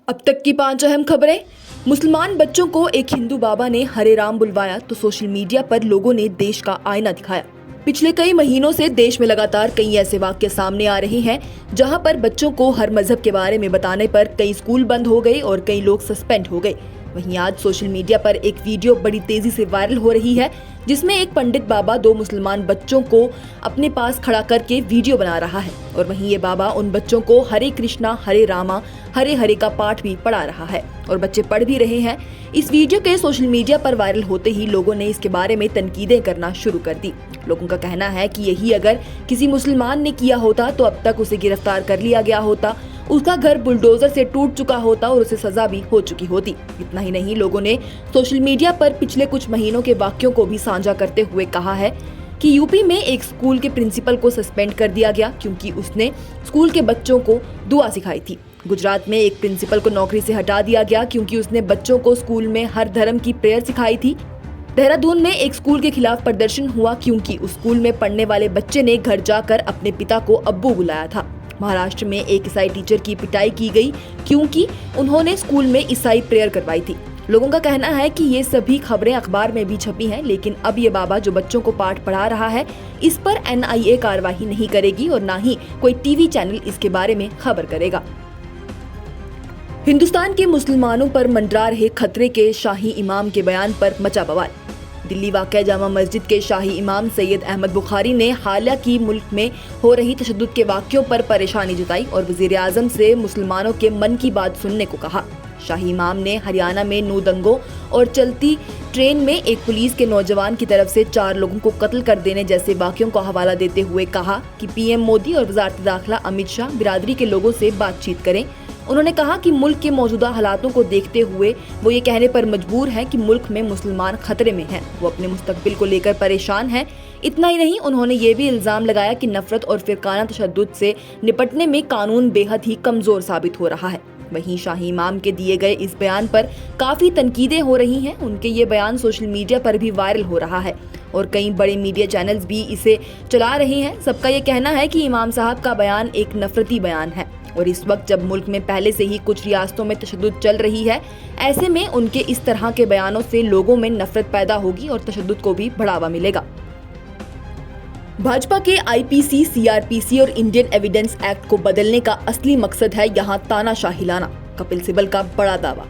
अब तक की 5 अहम खबरें। मुसलमान बच्चों को एक हिंदू बाबा ने हरे राम बुलवाया तो सोशल मीडिया पर लोगों ने देश का आईना दिखाया। पिछले कई महीनों से देश में लगातार कई ऐसे वाक्य सामने आ रहे हैं जहां पर बच्चों को हर मजहब के बारे में बताने पर कई स्कूल बंद हो गए और कई लोग सस्पेंड हो गए। वहीं आज सोशल मीडिया पर एक वीडियो बड़ी तेजी से वायरल हो रही है जिसमें एक पंडित बाबा 2 मुसलमान बच्चों को अपने पास खड़ा करके वीडियो बना रहा है और वहीं ये बाबा उन बच्चों को हरे कृष्णा हरे रामा हरे हरे का पाठ भी पढ़ा रहा है और बच्चे पढ़ भी रहे हैं। इस वीडियो के सोशल मीडिया पर वायरल होते ही लोगों ने इसके बारे में तनकीदें करना शुरू कर दी। लोगों का कहना है कि यही अगर किसी मुसलमान ने किया होता तो अब तक उसे गिरफ्तार कर लिया गया होता, उसका घर बुलडोजर से टूट चुका होता और उसे सजा भी हो चुकी होती। इतना ही नहीं, लोगों ने सोशल मीडिया पर पिछले कुछ महीनों के वाक्यों को भी साझा करते हुए कहा है कि यूपी में एक स्कूल के प्रिंसिपल को सस्पेंड कर दिया गया क्योंकि उसने स्कूल के बच्चों को दुआ सिखाई थी। गुजरात में एक प्रिंसिपल को नौकरी से हटा दिया गया क्योंकि उसने बच्चों को स्कूल में हर धर्म की प्रेयर सिखाई थी। देहरादून में एक स्कूल के खिलाफ प्रदर्शन हुआ क्योंकि उस स्कूल में पढ़ने वाले बच्चे ने घर जाकर अपने पिता को अब्बू बुलाया था। महाराष्ट्र में एक ईसाई टीचर की पिटाई की गई क्योंकि उन्होंने स्कूल में ईसाई प्रेयर करवाई थी। लोगों का कहना है कि ये सभी खबरें अखबार में भी छपी हैं, लेकिन अब ये बाबा जो बच्चों को पाठ पढ़ा रहा है इस पर NIA कार्रवाई नहीं करेगी और न ही कोई टीवी चैनल इसके बारे में खबर करेगा। हिंदुस्तान के मुसलमानों पर मंडरा रहे खतरे के शाही इमाम के बयान पर मचा बवाल। दिल्ली वाक़या जामा मस्जिद के शाही इमाम सैयद अहमद बुखारी ने हालिया की मुल्क में हो रही तशद्दुद के वाक़यों पर परेशानी जताई और वज़ीर आज़म से मुसलमानों के मन की बात सुनने को कहा। शाही इमाम ने हरियाणा में 9 दंगों और चलती ट्रेन में एक पुलिस के नौजवान की तरफ से 4 लोगों को कत्ल कर देने जैसे वाक़यों का हवाला देते हुए कहा कि PM मोदी और वज़ारत दाखिला अमित शाह बिरादरी के लोगों से बातचीत करें। उन्होंने कहा कि मुल्क के मौजूदा हालातों को देखते हुए वो ये कहने पर मजबूर हैं कि मुल्क में मुसलमान खतरे में हैं, वो अपने मुस्तकबिल को लेकर परेशान हैं। इतना ही नहीं, उन्होंने ये भी इल्जाम लगाया कि नफरत और फिरकाना तशद्दुद से निपटने में कानून बेहद ही कमजोर साबित हो रहा है। वहीं शाही इमाम के दिए गए इस बयान पर काफी तनकीदें हो रही हैं। उनके ये बयान सोशल मीडिया पर भी वायरल हो रहा है और कई बड़े मीडिया चैनल्स भी इसे चला रहे हैं। सबका ये कहना है कि इमाम साहब का बयान एक नफरती बयान है और इस वक्त जब मुल्क में पहले से ही कुछ रियासतों में तशद्दुद चल रही है, ऐसे में उनके इस तरह के बयानों से लोगों में नफरत पैदा होगी और तशद्दुद को भी बढ़ावा मिलेगा। भाजपा के IPC, CRPC और इंडियन एविडेंस एक्ट को बदलने का असली मकसद है यहाँ तानाशाही लाना, कपिल सिब्बल का बड़ा दावा।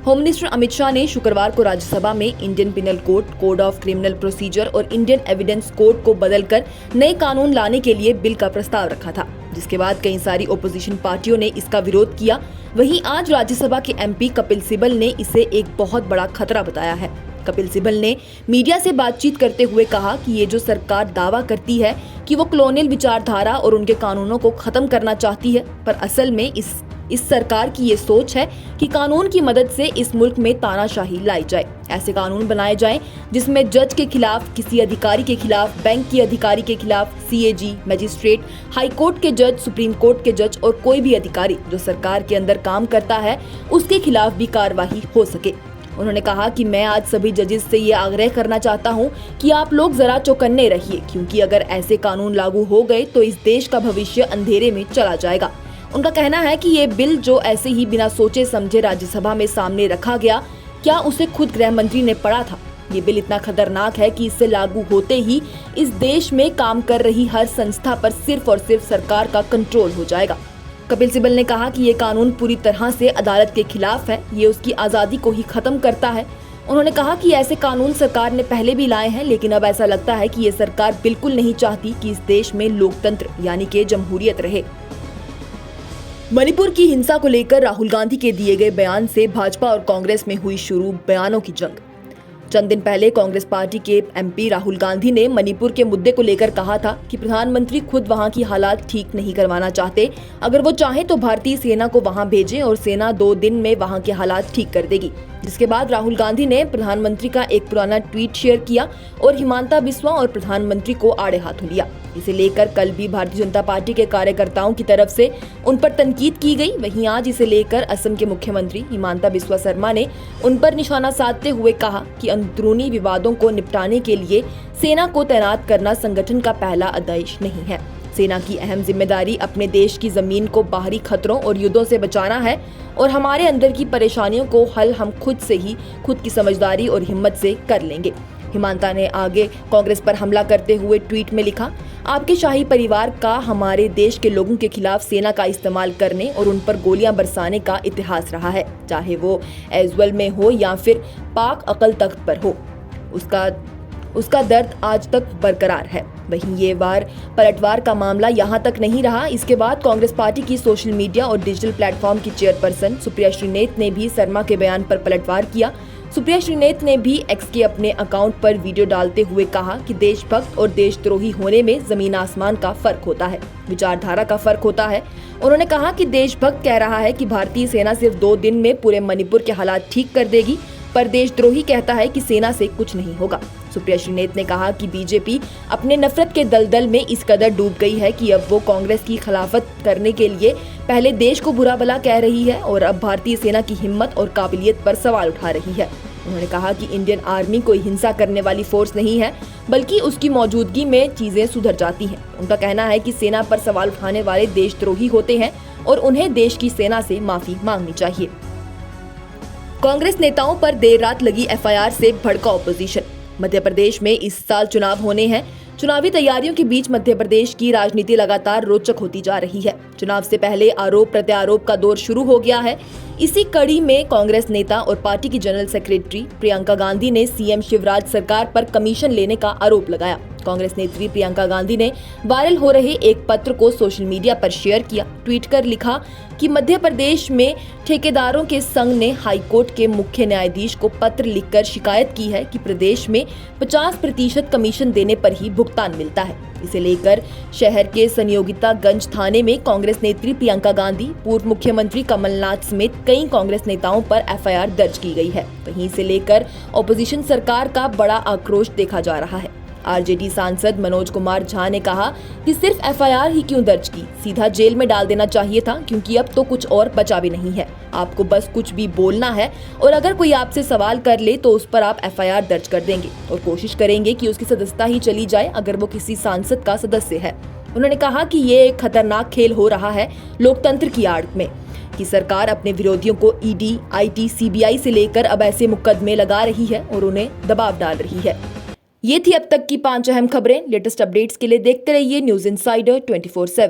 होम मिनिस्टर अमित शाह ने शुक्रवार को राज्यसभा में Indian penal code, code of criminal procedure और इंडियन एविडेंस कोड को बदलकर नए कानून लाने के लिए बिल का प्रस्ताव रखा था, जिसके बाद कई सारी ओपोजिशन पार्टियों ने इसका विरोध किया। वहीं आज राज्यसभा के MP कपिल सिब्बल ने इसे एक बहुत बड़ा खतरा बताया है। कपिल सिब्बल ने मीडिया से बातचीत करते हुए कहा कि ये जो सरकार दावा करती है कि वो कॉलोनियल विचारधारा और उनके कानूनों को खत्म करना चाहती है, पर असल में इस सरकार की ये सोच है कि कानून की मदद से इस मुल्क में तानाशाही लाई जाए। ऐसे कानून बनाए जाएं जिसमें जज के खिलाफ, किसी अधिकारी के खिलाफ, बैंक के अधिकारी के खिलाफ, CAG, मजिस्ट्रेट, हाई कोर्ट के जज, सुप्रीम कोर्ट के जज और कोई भी अधिकारी जो सरकार के अंदर काम करता है उसके खिलाफ भी कार्रवाई हो सके। उन्होंने कहा कि मैं आज सभी जजेस से ये आग्रह करना चाहता हूँ कि आप लोग जरा चौकन्ने रहिए, क्योंकि अगर ऐसे कानून लागू हो गए तो इस देश का भविष्य अंधेरे में चला जाएगा। उनका कहना है कि ये बिल जो ऐसे ही बिना सोचे समझे राज्यसभा में सामने रखा गया, क्या उसे खुद गृह मंत्री ने पढ़ा था? ये बिल इतना खतरनाक है कि इससे लागू होते ही इस देश में काम कर रही हर संस्था पर सिर्फ और सिर्फ सरकार का कंट्रोल हो जाएगा। कपिल सिब्बल ने कहा कि ये कानून पूरी तरह से अदालत के खिलाफ है, ये उसकी आज़ादी को ही खत्म करता है। उन्होंने कहा कि ऐसे कानून सरकार ने पहले भी लाए हैं, लेकिन अब ऐसा लगता है कि ये सरकार बिल्कुल नहीं चाहती कि इस देश में लोकतंत्र यानी कि जमहूरियत रहे। मणिपुर की हिंसा को लेकर राहुल गांधी के दिए गए बयान से भाजपा और कांग्रेस में हुई शुरू बयानों की जंग। चंद दिन पहले कांग्रेस पार्टी के MP राहुल गांधी ने मणिपुर के मुद्दे को लेकर कहा था कि प्रधानमंत्री खुद वहां की हालात ठीक नहीं करवाना चाहते। अगर वो चाहे तो भारतीय सेना को वहां भेजें और सेना 2 दिन में वहां के हालात ठीक कर देगी। जिसके बाद राहुल गांधी ने प्रधानमंत्री का एक पुराना ट्वीट शेयर किया और हिमांता बिस्वा और प्रधानमंत्री को आड़े हाथों लिया। इसे लेकर कल भी भारतीय जनता पार्टी के कार्यकर्ताओं की तरफ से उन पर तनकीद की गई। वहीं आज इसे लेकर असम के मुख्यमंत्री हिमांता बिस्वा शर्मा ने उन पर निशाना साधते हुए कहा कि अंदरूनी विवादों को निपटाने के लिए सेना को तैनात करना संगठन का पहला आदेश नहीं है। सेना की अहम जिम्मेदारी अपने देश की जमीन को बाहरी खतरों और युद्धों से बचाना है और हमारे अंदर की परेशानियों को हल हम खुद से ही खुद की समझदारी और हिम्मत से कर लेंगे। हिमांता ने आगे कांग्रेस पर हमला करते हुए ट्वीट में लिखा, आपके शाही परिवार का हमारे देश के लोगों के खिलाफ सेना का इस्तेमाल करने और उन पर गोलियां बरसाने का इतिहास रहा है, चाहे वो ऐज़वल में हो या फिर पाक अकल तख्त पर हो। उसका दर्द आज तक बरकरार है। वहीं ये पलटवार का मामला यहाँ तक नहीं रहा। इसके बाद कांग्रेस पार्टी की सोशल मीडिया और डिजिटल प्लेटफॉर्म की चेयरपर्सन सुप्रिया श्रीनेत ने भी शर्मा के बयान पर पलटवार किया। सुप्रिया श्रीनेत ने भी एक्स के अपने अकाउंट पर वीडियो डालते हुए कहा कि देशभक्त और देशद्रोही होने में जमीन आसमान का फर्क होता है, विचारधारा का फर्क होता है। उन्होंने कहा कि देशभक्त कह रहा है कि भारतीय सेना सिर्फ 2 दिन में पूरे मणिपुर के हालात ठीक कर देगी, पर देशद्रोही कहता है कि सेना से कुछ नहीं होगा। सुप्रिया श्रीनेत ने कहा कि बीजेपी अपने नफरत के दलदल में इस कदर डूब गई है कि अब वो कांग्रेस की खिलाफत करने के लिए पहले देश को बुरा भला कह रही है और अब भारतीय सेना की हिम्मत और काबिलियत पर सवाल उठा रही है। उन्होंने कहा कि इंडियन आर्मी कोई हिंसा करने वाली फोर्स नहीं है, बल्कि उसकी मौजूदगी में चीजें सुधर जाती हैं। उनका कहना है कि सेना पर सवाल उठाने वाले देशद्रोही होते हैं और उन्हें देश की सेना से माफी मांगनी चाहिए। कांग्रेस नेताओं पर देर रात लगी एफआईआर से भड़का ऑपोजिशन। मध्य प्रदेश में इस साल चुनाव होने हैं। चुनावी तैयारियों के बीच मध्य प्रदेश की राजनीति लगातार रोचक होती जा रही है। चुनाव से पहले आरोप प्रत्यारोप का दौर शुरू हो गया है। इसी कड़ी में कांग्रेस नेता और पार्टी की जनरल सेक्रेटरी प्रियंका गांधी ने सीएम शिवराज सरकार पर कमीशन लेने का आरोप लगाया। कांग्रेस नेत्री प्रियंका गांधी ने वायरल हो रहे एक पत्र को सोशल मीडिया पर शेयर किया। ट्वीट कर लिखा कि मध्य प्रदेश में ठेकेदारों के संघ ने हाईकोर्ट के मुख्य न्यायाधीश को पत्र लिखकर शिकायत की है कि प्रदेश में 50% कमीशन देने पर ही भुगतान मिलता है। इसे लेकर शहर के संयोगितागंज थाने में कांग्रेस नेत्री प्रियंका गांधी, पूर्व मुख्यमंत्री कमलनाथ समेत कई कांग्रेस नेताओं पर एफआईआर दर्ज की गई है। वहीं इसे लेकर ऑपोजिशन सरकार का बड़ा आक्रोश देखा जा रहा है। आरजेडी सांसद मनोज कुमार झा ने कहा कि सिर्फ एफआईआर ही क्यों दर्ज की, सीधा जेल में डाल देना चाहिए था, क्योंकि अब तो कुछ और बचा भी नहीं है। आपको बस कुछ भी बोलना है और अगर कोई आपसे सवाल कर ले तो उस पर आप एफआईआर दर्ज कर देंगे और कोशिश करेंगे कि उसकी सदस्यता ही चली जाए अगर वो किसी सांसद का सदस्य है। उन्होंने कहा कि ये एक खतरनाक खेल हो रहा है लोकतंत्र की आड़ में, कि सरकार अपने विरोधियों को ईडी, आईटी, सीबीआई से लेकर अब ऐसे मुकदमे लगा रही है और उन्हें दबाव डाल रही है। ये थी अब तक की 5 अहम खबरें। लेटेस्ट अपडेट्स के लिए देखते रहिए न्यूज़ इनसाइडर 24/7।